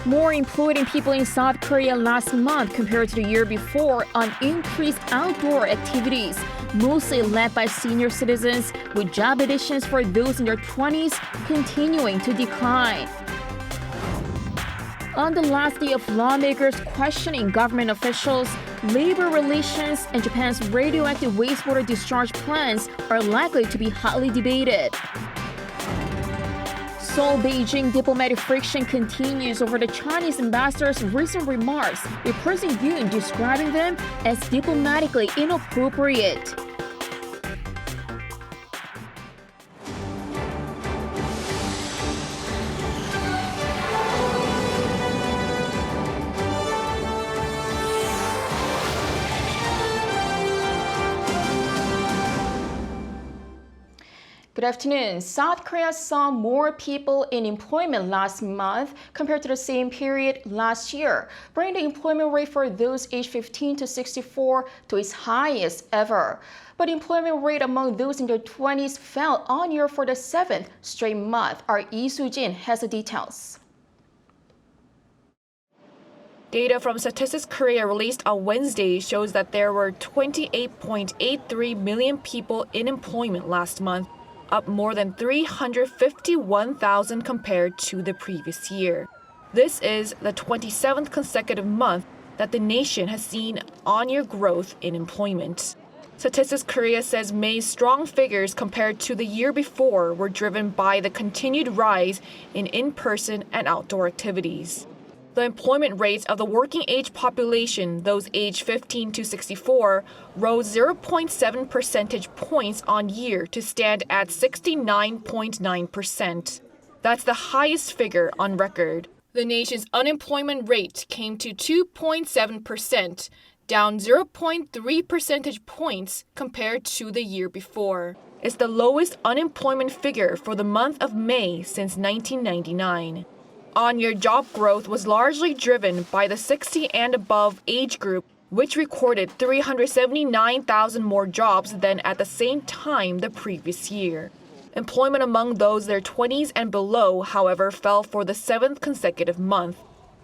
More employed people in South Korea last month compared to the year before on increased outdoor activities, mostly led by senior citizens, with job additions for those in their 20s continuing to decline. On the last day of lawmakers questioning government officials, labor relations and Japan's radioactive wastewater discharge plans are likely to be hotly debated. Seoul Beijing diplomatic friction continues over the Chinese ambassador's recent remarks, with President Yoon describing them as diplomatically inappropriate. Good afternoon. South Korea saw more people in employment last month compared to the same period last year, bringing the employment rate for those aged 15 to 64 to its highest ever. But the employment rate among those in their 20s fell on year for the 7th straight month. Our Lee Soo-jin has the details. Data from Statistics Korea released on Wednesday shows that there were 28.83 million people in employment last month, up more than 351,000 compared to the previous year. This is the 27th consecutive month that the nation has seen on-year growth in employment. Statistics Korea says May's strong figures compared to the year before were driven by the continued rise in in-person and outdoor activities. The employment rates of the working age population, those aged 15 to 64, rose 0.7 percentage points on year to stand at 69.9%. That's the highest figure on record. The nation's unemployment rate came to 2.7%, down 0.3 percentage points compared to the year before. It's the lowest unemployment figure for the month of May since 1999. On-year job growth was largely driven by the 60 and above age group, which recorded 379,000 more jobs than at the same time the previous year. Employment among those in their 20s and below, however, fell for the 7th consecutive month.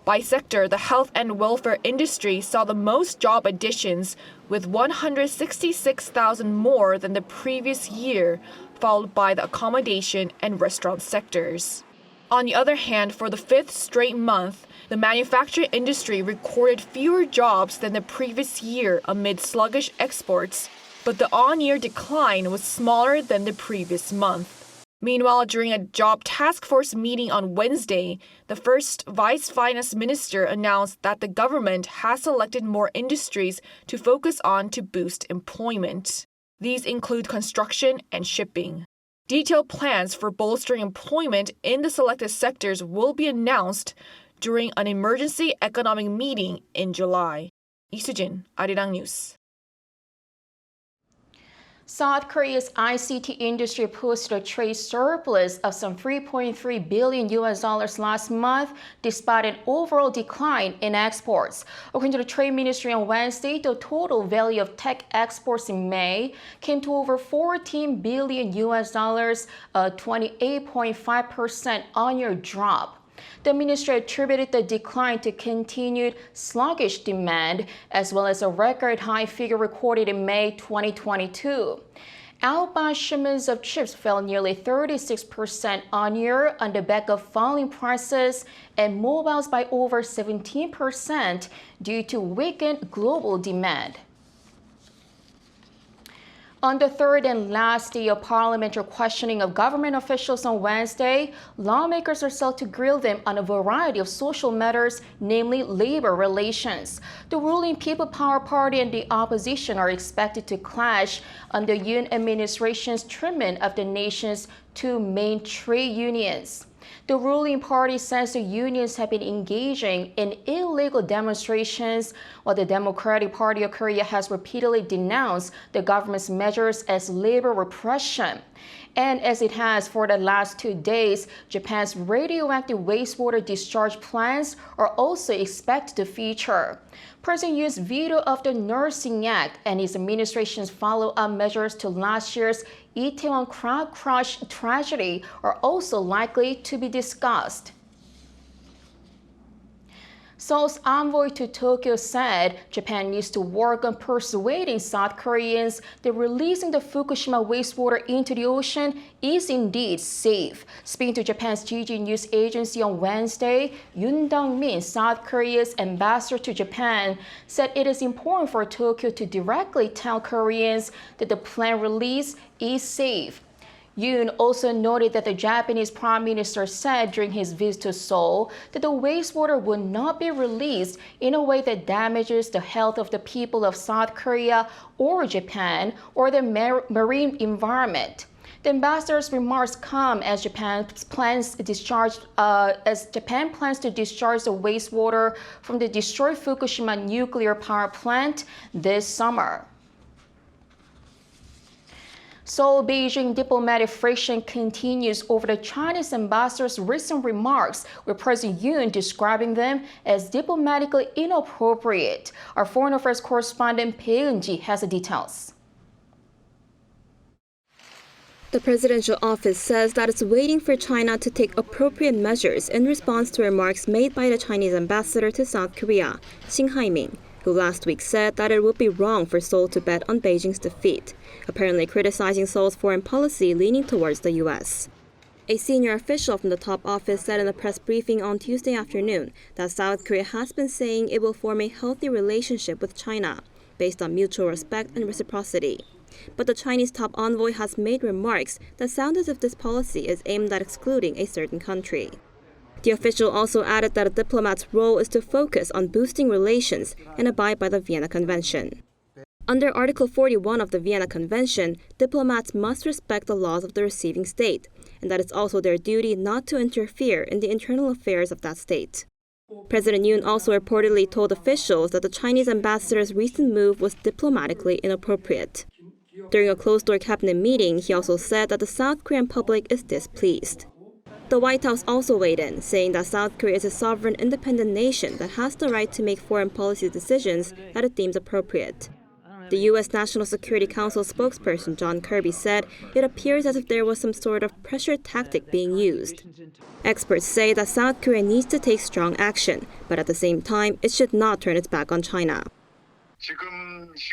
By sector, the health and welfare industry saw the most job additions, with 166,000 more than the previous year, followed by the accommodation and restaurant sectors. On the other hand, for the 5th straight month, the manufacturing industry recorded fewer jobs than the previous year amid sluggish exports, but the on-year decline was smaller than the previous month. Meanwhile, during a job task force meeting on Wednesday, the first vice finance minister announced that the government has selected more industries to focus on to boost employment. These include construction and shipping. Detailed plans for bolstering employment in the selected sectors will be announced during an emergency economic meeting in July. Lee Soo-jin, Arirang News. South Korea's ICT industry posted a trade surplus of some $3.3 billion last month, despite an overall decline in exports. According to the Trade Ministry on Wednesday, the total value of tech exports in May came to over $14 billion, a 28.5% on-year drop. The ministry attributed the decline to continued sluggish demand, as well as a record high figure recorded in May 2022. Outbound shipments of chips fell nearly 36% on year on the back of falling prices, and mobiles by over 17% due to weakened global demand. On the third and last day of parliamentary questioning of government officials on Wednesday, lawmakers are set to grill them on a variety of social matters, namely labor relations. The ruling People Power Party and the opposition are expected to clash on the Yoon administration's treatment of the nation's two main trade unions. The ruling party says the unions have been engaging in illegal demonstrations, while the Democratic Party of Korea has repeatedly denounced the government's measures as labor repression. And as it has for the last 2 days, Japan's radioactive wastewater discharge plans are also expected to feature. President Yoon's veto of the Nursing Act and his administration's follow-up measures to last year's Itaewon crowd crush tragedy are also likely to be discussed. Seoul's envoy to Tokyo said Japan needs to work on persuading South Koreans that releasing the Fukushima wastewater into the ocean is indeed safe. Speaking to Japan's CICI news agency on Wednesday, Yoon Dong-min, South Korea's ambassador to Japan, said it is important for Tokyo to directly tell Koreans that the planned release is safe. Yoon also noted that the Japanese Prime Minister said during his visit to Seoul that the wastewater would not be released in a way that damages the health of the people of South Korea or Japan or the marine environment. The ambassador's remarks come as Japan plans to discharge the wastewater from the destroyed Fukushima nuclear power plant this summer. Seoul Beijing diplomatic friction continues over the Chinese ambassador's recent remarks, with President Yoon describing them as diplomatically inappropriate. Our foreign affairs correspondent Bae Eun-ji has the details. The presidential office says that it's waiting for China to take appropriate measures in response to remarks made by the Chinese ambassador to South Korea, Shin Hai-ming, who last week said that it would be wrong for Seoul to bet on Beijing's defeat, apparently criticizing Seoul's foreign policy leaning towards the U.S. A senior official from the top office said in a press briefing on Tuesday afternoon that South Korea has been saying it will form a healthy relationship with China, based on mutual respect and reciprocity. But the Chinese top envoy has made remarks that sound as if this policy is aimed at excluding a certain country. The official also added that a diplomat's role is to focus on boosting relations and abide by the Vienna Convention. Under Article 41 of the Vienna Convention, diplomats must respect the laws of the receiving state, and that it's also their duty not to interfere in the internal affairs of that state. President Yoon also reportedly told officials that the Chinese ambassador's recent move was diplomatically inappropriate. During a closed-door cabinet meeting, he also said that the South Korean public is displeased. The White House also weighed in, saying that South Korea is a sovereign, independent nation that has the right to make foreign policy decisions that it deems appropriate. The U.S. National Security Council spokesperson John Kirby said it appears as if there was some sort of pressure tactic being used. Experts say that South Korea needs to take strong action, but at the same time, it should not turn its back on China.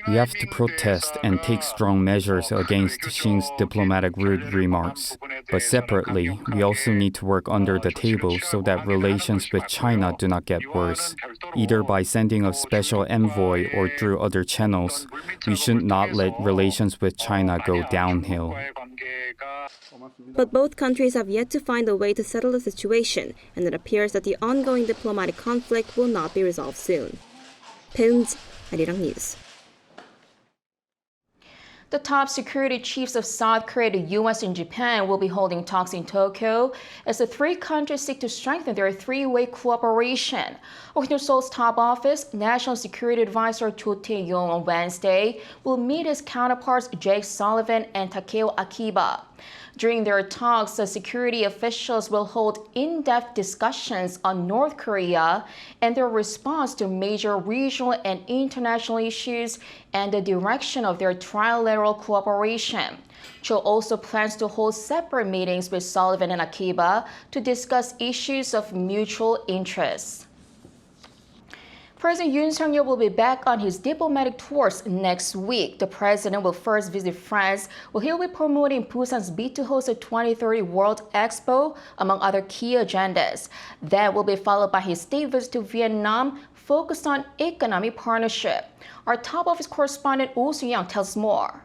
We have to protest and take strong measures against Shin's diplomatic rude remarks. But separately, we also need to work under the table so that relations with China do not get worse. Either by sending a special envoy or through other channels, we should not let relations with China go downhill. But both countries have yet to find a way to settle the situation, and it appears that the ongoing diplomatic conflict will not be resolved soon. Bae Eun-ji, Arirang News. The top security chiefs of South Korea, the U.S., and Japan will be holding talks in Tokyo as the three countries seek to strengthen their three-way cooperation. According to Seoul's top office, National Security Advisor Cho Tae-yong on Wednesday will meet his counterparts Jake Sullivan and Takeo Akiba. During their talks, the security officials will hold in-depth discussions on North Korea and their response to major regional and international issues and the direction of their trilateral cooperation. Cho also plans to hold separate meetings with Sullivan and Akiba to discuss issues of mutual interest. President Yoon Suk-yeol will be back on his diplomatic tours next week. The president will first visit France, where he'll be promoting Busan's bid to host the 2030 World Expo, among other key agendas. That will be followed by his state visit to Vietnam, focused on economic partnership. Our top office correspondent Oh Soo-young tells more.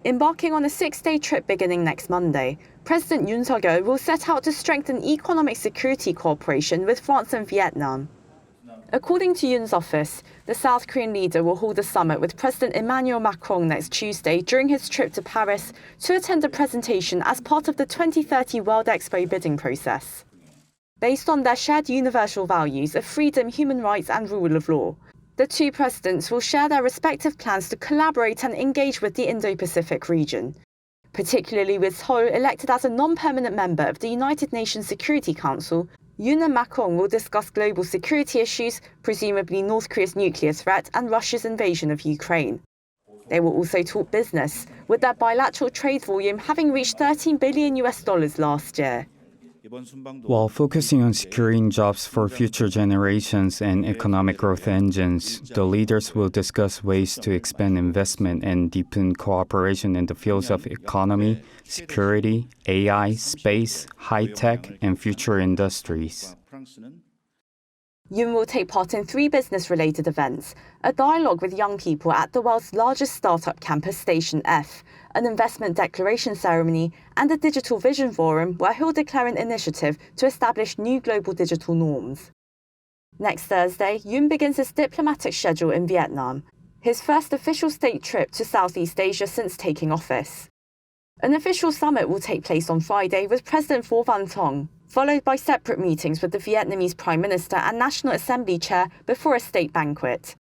Embarking on a 6-day trip beginning next Monday, President Yoon Suk-yeol will set out to strengthen economic security cooperation with France and Vietnam. According to Yoon's office, the South Korean leader will hold a summit with President Emmanuel Macron next Tuesday during his trip to Paris to attend a presentation as part of the 2030 World Expo bidding process. Based on their shared universal values of freedom, human rights and rule of law, the two presidents will share their respective plans to collaborate and engage with the Indo-Pacific region, particularly with Seoul elected as a non-permanent member of the United Nations Security Council. Yoon and Macron will discuss global security issues, presumably North Korea's nuclear threat and Russia's invasion of Ukraine. They will also talk business, with their bilateral trade volume having reached $13 billion last year. While focusing on securing jobs for future generations and economic growth engines, the leaders will discuss ways to expand investment and deepen cooperation in the fields of economy, security, AI, space, high-tech, and future industries. Yoon will take part in 3 business-related events: a dialogue with young people at the world's largest startup campus, Station F, an investment declaration ceremony, and a digital vision forum where he'll declare an initiative to establish new global digital norms. Next Thursday, Yoon begins his diplomatic schedule in Vietnam, his first official state trip to Southeast Asia since taking office. An official summit will take place on Friday with President Phu Van Thong, followed by separate meetings with the Vietnamese Prime Minister and National Assembly Chair before a state banquet.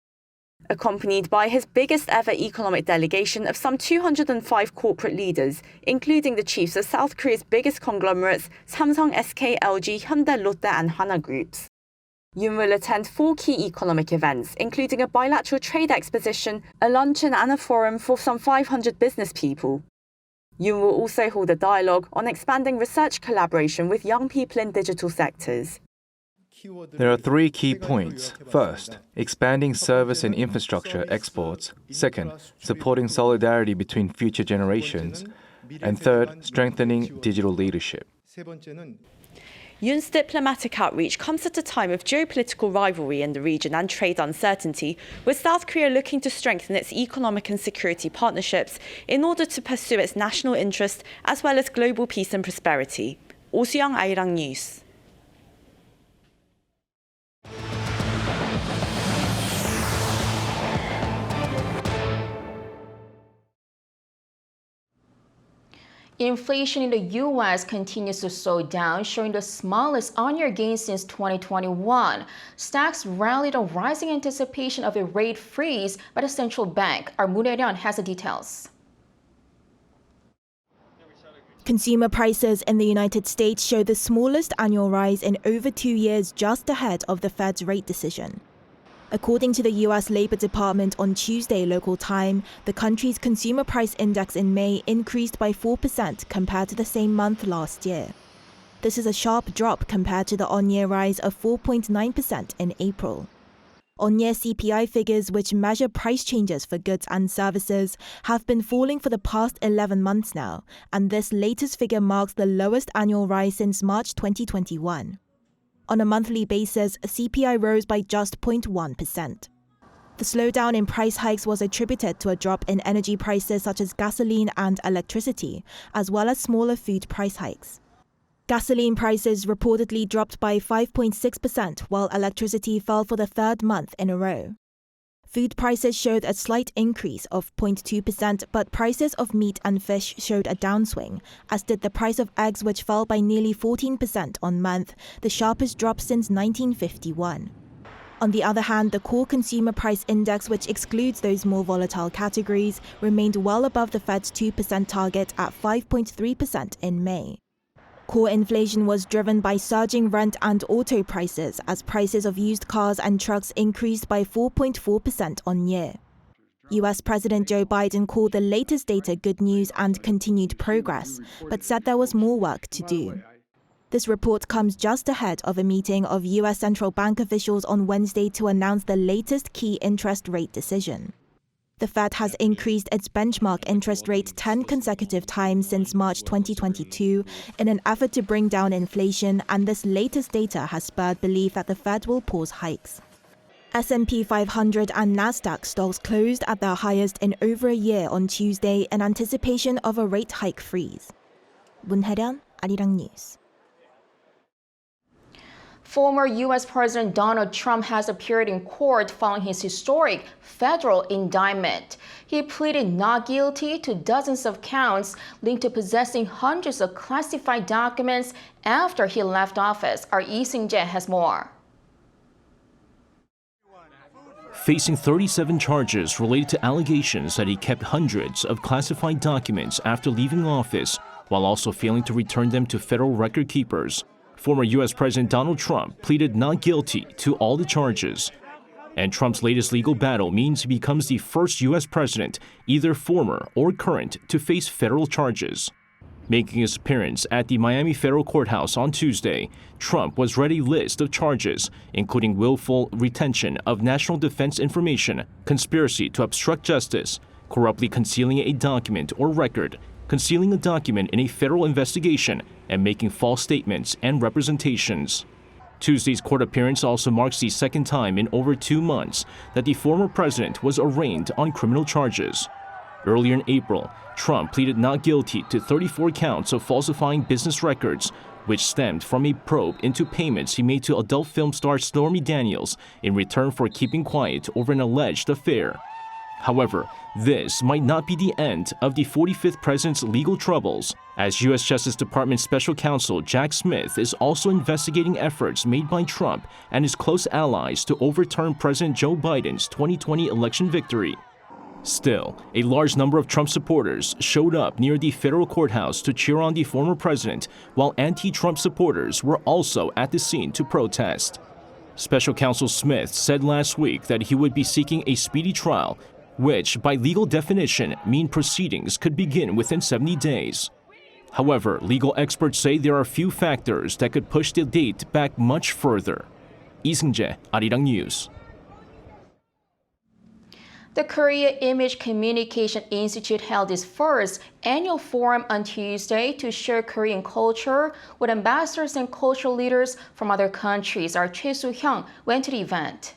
Accompanied by his biggest ever economic delegation of some 205 corporate leaders, including the chiefs of South Korea's biggest conglomerates Samsung, SK, LG, Hyundai, Lotte and Hana groups. Yoon will attend 4 key economic events, including a bilateral trade exposition, a luncheon and a forum for some 500 business people. Yoon will also hold a dialogue on expanding research collaboration with young people in digital sectors. There are 3 key points. First, expanding service and infrastructure exports. Second, supporting solidarity between future generations. And third, strengthening digital leadership. Yoon's diplomatic outreach comes at a time of geopolitical rivalry in the region and trade uncertainty, with South Korea looking to strengthen its economic and security partnerships in order to pursue its national interest as well as global peace and prosperity. Oh Soo-young, Arirang News. Inflation in the U.S. continues to slow down, showing the smallest on-year gain since 2021. Stocks rallied on rising anticipation of a rate freeze by the central bank. Our Moon Arirang has the details. Consumer prices in the United States show the smallest annual rise in over 2 years, just ahead of the Fed's rate decision. According to the U.S. Labor Department on Tuesday local time, the country's consumer price index in May increased by 4% compared to the same month last year. This is a sharp drop compared to the on-year rise of 4.9% in April. On-year CPI figures, which measure price changes for goods and services, have been falling for the past 11 months now, and this latest figure marks the lowest annual rise since March 2021. On a monthly basis, CPI rose by just 0.1%. The slowdown in price hikes was attributed to a drop in energy prices such as gasoline and electricity, as well as smaller food price hikes. Gasoline prices reportedly dropped by 5.6%, while electricity fell for the 3rd month in a row. Food prices showed a slight increase of 0.2%, but prices of meat and fish showed a downswing, as did the price of eggs, which fell by nearly 14% on month, the sharpest drop since 1951. On the other hand, the core consumer price index, which excludes those more volatile categories, remained well above the Fed's 2% target at 5.3% in May. Core inflation was driven by surging rent and auto prices, as prices of used cars and trucks increased by 4.4% on year. US President Joe Biden called the latest data good news and continued progress, but said there was more work to do. This report comes just ahead of a meeting of US central bank officials on Wednesday to announce the latest key interest rate decision. The Fed has increased its benchmark interest rate 10 consecutive times since March 2022 in an effort to bring down inflation, and this latest data has spurred belief that the Fed will pause hikes. S&P 500 and Nasdaq stocks closed at their highest in over a year on Tuesday in anticipation of a rate hike freeze. Moon Arirang, Arirang News. Former U.S. President Donald Trump has appeared in court following his historic federal indictment. He pleaded not guilty to dozens of counts linked to possessing hundreds of classified documents after he left office. Our Lee Sing-jae has more. Facing 37 charges related to allegations that he kept hundreds of classified documents after leaving office, while also failing to return them to federal record keepers, former U.S. President Donald Trump pleaded not guilty to all the charges. And Trump's latest legal battle means he becomes the first U.S. president, either former or current, to face federal charges. Making his appearance at the Miami Federal Courthouse on Tuesday, Trump was read a list of charges, including willful retention of national defense information, conspiracy to obstruct justice, corruptly concealing a document or record, concealing a document in a federal investigation, and making false statements and representations. Tuesday's court appearance also marks the second time in over 2 months that the former president was arraigned on criminal charges. Earlier in April, Trump pleaded not guilty to 34 counts of falsifying business records, which stemmed from a probe into payments he made to adult film star Stormy Daniels in return for keeping quiet over an alleged affair. However, this might not be the end of the 45th president's legal troubles, as U.S. Justice Department Special Counsel Jack Smith is also investigating efforts made by Trump and his close allies to overturn President Joe Biden's 2020 election victory. Still, a large number of Trump supporters showed up near the federal courthouse to cheer on the former president, while anti-Trump supporters were also at the scene to protest. Special Counsel Smith said last week that he would be seeking a speedy trial, which, by legal definition, mean proceedings could begin within 70 days. However, legal experts say there are few factors that could push the date back much further. Lee Seung-jae, Arirang News. The Korea Image Communication Institute held its first annual forum on Tuesday to share Korean culture with ambassadors and cultural leaders from other countries. Our Choi Soo-hyung went to the event.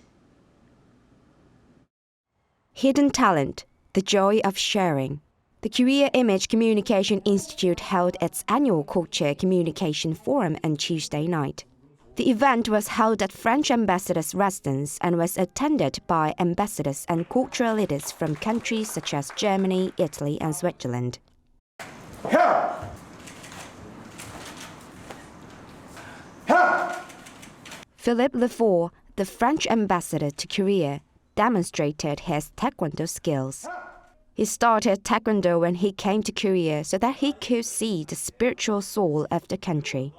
Hidden talent, the joy of sharing. The Korea Image Communication Institute held its annual Culture Communication Forum on Tuesday night. The event was held at French ambassador's residence and was attended by ambassadors and cultural leaders from countries such as Germany, Italy, and Switzerland. Philippe Lefort, the French ambassador to Korea, demonstrated his taekwondo skills. He started taekwondo when he came to Korea so that he could see the spiritual soul of the country.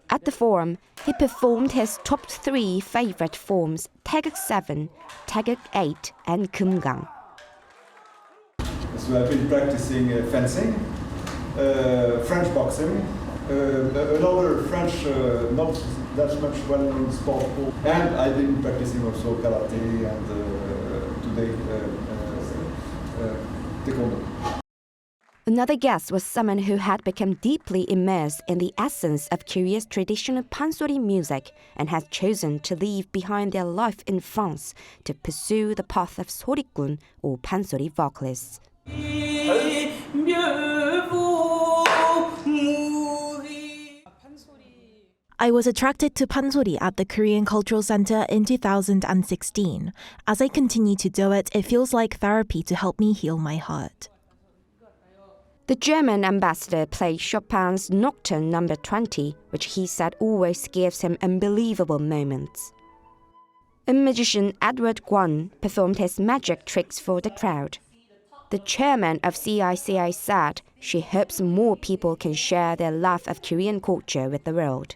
At the forum, he performed his top 3 favorite forms, Taeguk 7, Taeguk 8, and Kumgang. So I've been practicing fencing, French boxing, another French, not that much well-known sport, and I've been practicing also karate and today taekwondo. Another guest was someone who had become deeply immersed in the essence of Korea's traditional pansori music and had chosen to leave behind their life in France to pursue the path of sorikgun or pansori vocalists. I was attracted to pansori at the Korean Cultural Center in 2016. As I continue to do it, it feels like therapy to help me heal my heart. The German ambassador played Chopin's Nocturne No. 20, which he said always gives him unbelievable moments. A magician, Edward Kwon, performed his magic tricks for the crowd. The chairman of CICI said she hopes more people can share their love of Korean culture with the world.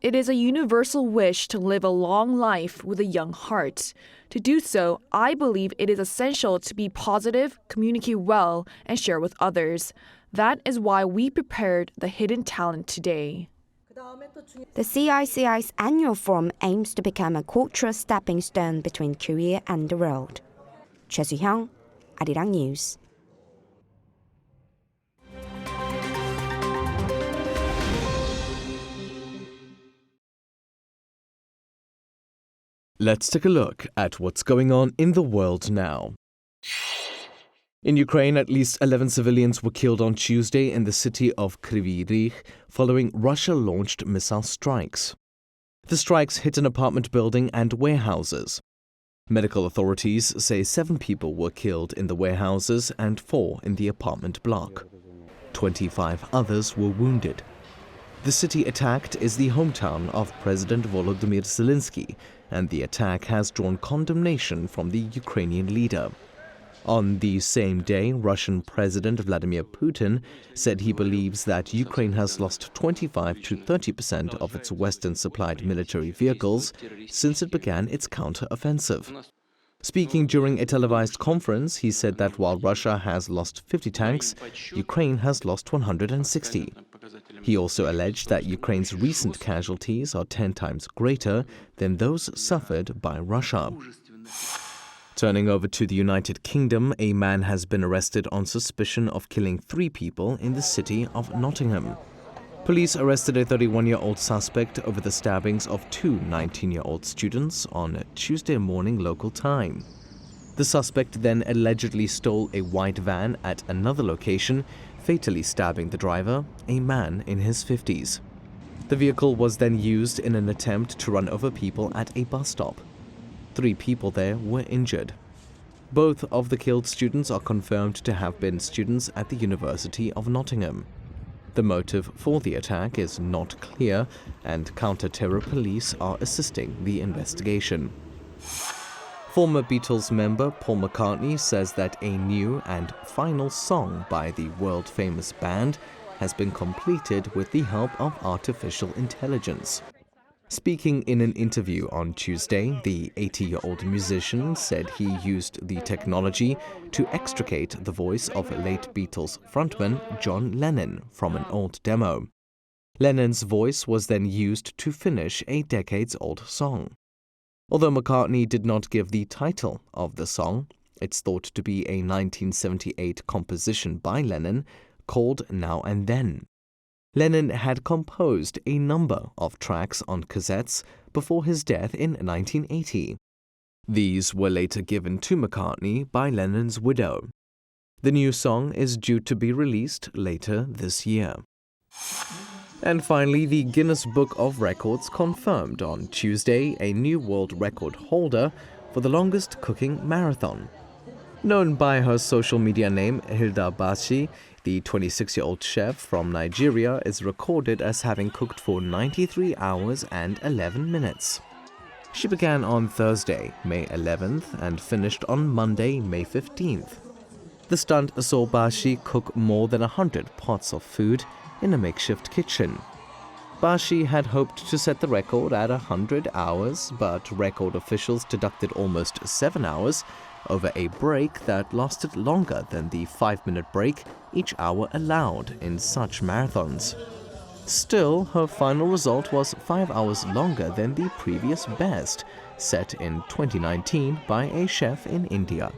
It is a universal wish to live a long life with a young heart. To do so, I believe it is essential to be positive, communicate well, and share with others. That is why we prepared the hidden talent today. The CICI's annual forum aims to become a cultural stepping stone between Korea and the world. Choi Soo-hyung, Arirang News. Let's take a look at what's going on in the world now. In Ukraine, at least 11 civilians were killed on Tuesday in the city of Kryvyi Rih following Russia-launched missile strikes. The strikes hit an apartment building and warehouses. Medical authorities say 7 people were killed in the warehouses and 4 in the apartment block. 25 others were wounded. The city attacked is the hometown of President Volodymyr Zelensky, and the attack has drawn condemnation from the Ukrainian leader. On the same day, Russian President Vladimir Putin said he believes that Ukraine has lost 25 to 30% of its Western-supplied military vehicles since it began its counter-offensive. Speaking during a televised conference, he said that while Russia has lost 50 tanks, Ukraine has lost 160. He also alleged that Ukraine's recent casualties are 10 times greater than those suffered by Russia. Turning over to the United Kingdom, a man has been arrested on suspicion of killing 3 people in the city of Nottingham. Police arrested a 31-year-old suspect over the stabbings of 2 19-year-old students on Tuesday morning local time. The suspect then allegedly stole a white van at another location, fatally stabbing the driver, a man in his 50s. The vehicle was then used in an attempt to run over people at a bus stop. 3 people there were injured. Both of the killed students are confirmed to have been students at the University of Nottingham. The motive for the attack is not clear, and counter-terror police are assisting the investigation. Former Beatles member Paul McCartney says that a new and final song by the world-famous band has been completed with the help of artificial intelligence. Speaking in an interview on Tuesday, the 80-year-old musician said he used the technology to extricate the voice of late Beatles frontman John Lennon from an old demo. Lennon's voice was then used to finish a decades-old song. Although McCartney did not give the title of the song, it's thought to be a 1978 composition by Lennon called Now and Then. Lennon had composed a number of tracks on cassettes before his death in 1980. These were later given to McCartney by Lennon's widow. The new song is due to be released later this year. And finally, the Guinness Book of Records confirmed on Tuesday a new world record holder for the longest cooking marathon. Known by her social media name Hilda Bashi, the 26-year-old chef from Nigeria is recorded as having cooked for 93 hours and 11 minutes. She began on Thursday, May 11th, and finished on Monday, May 15th. The stunt saw Bashi cook more than 100 pots of food in a makeshift kitchen. Bashi had hoped to set the record at 100 hours, but record officials deducted almost 7 hours over a break that lasted longer than the 5-minute break each hour allowed in such marathons. Still, her final result was 5 hours longer than the previous best, set in 2019 by a chef in India.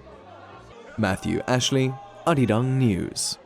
Matthew Ashley, Arirang News.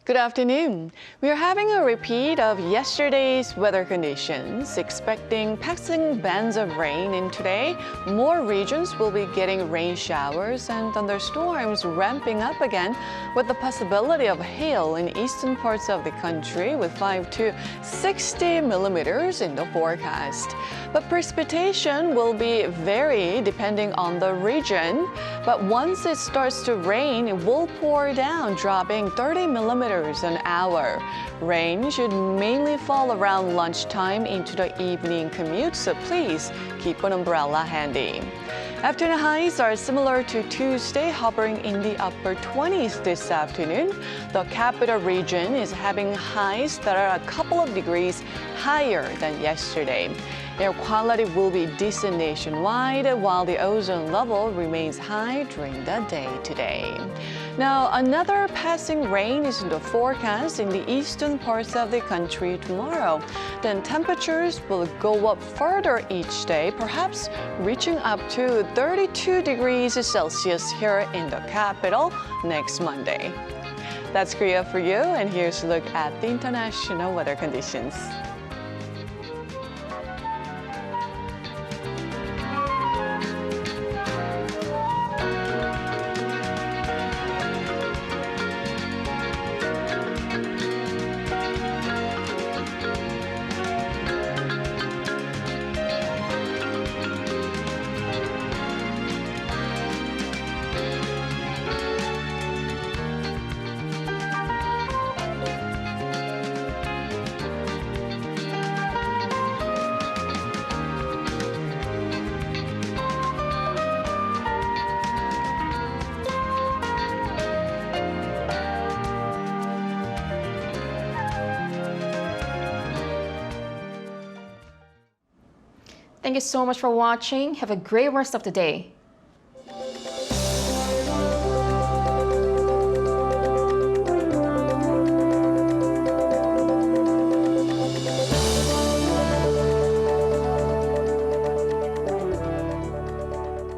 Good afternoon. We are having a repeat of yesterday's weather conditions, expecting passing bands of rain, and today more regions will be getting rain showers and thunderstorms ramping up again, with the possibility of hail in eastern parts of the country with 5 to 60 millimeters in the forecast. But precipitation will be varied depending on the region, but once it starts to rain, it will pour down, dropping 30 millimeters an hour. Rain should mainly fall around lunchtime into the evening commute, so please keep an umbrella handy. Afternoon highs are similar to Tuesday, hovering in the upper 20s this afternoon. The capital region is having highs that are a couple of degrees higher than yesterday. Air quality will be decent nationwide, while the ozone level remains high during the day today. Now, another passing rain is in the forecast in the eastern parts of the country tomorrow. Then temperatures will go up further each day, perhaps reaching up to 32 degrees Celsius here in the capital next Monday. That's Korea for you, and here's a look at the international weather conditions. Thank you so much for watching. Have a great rest of the day.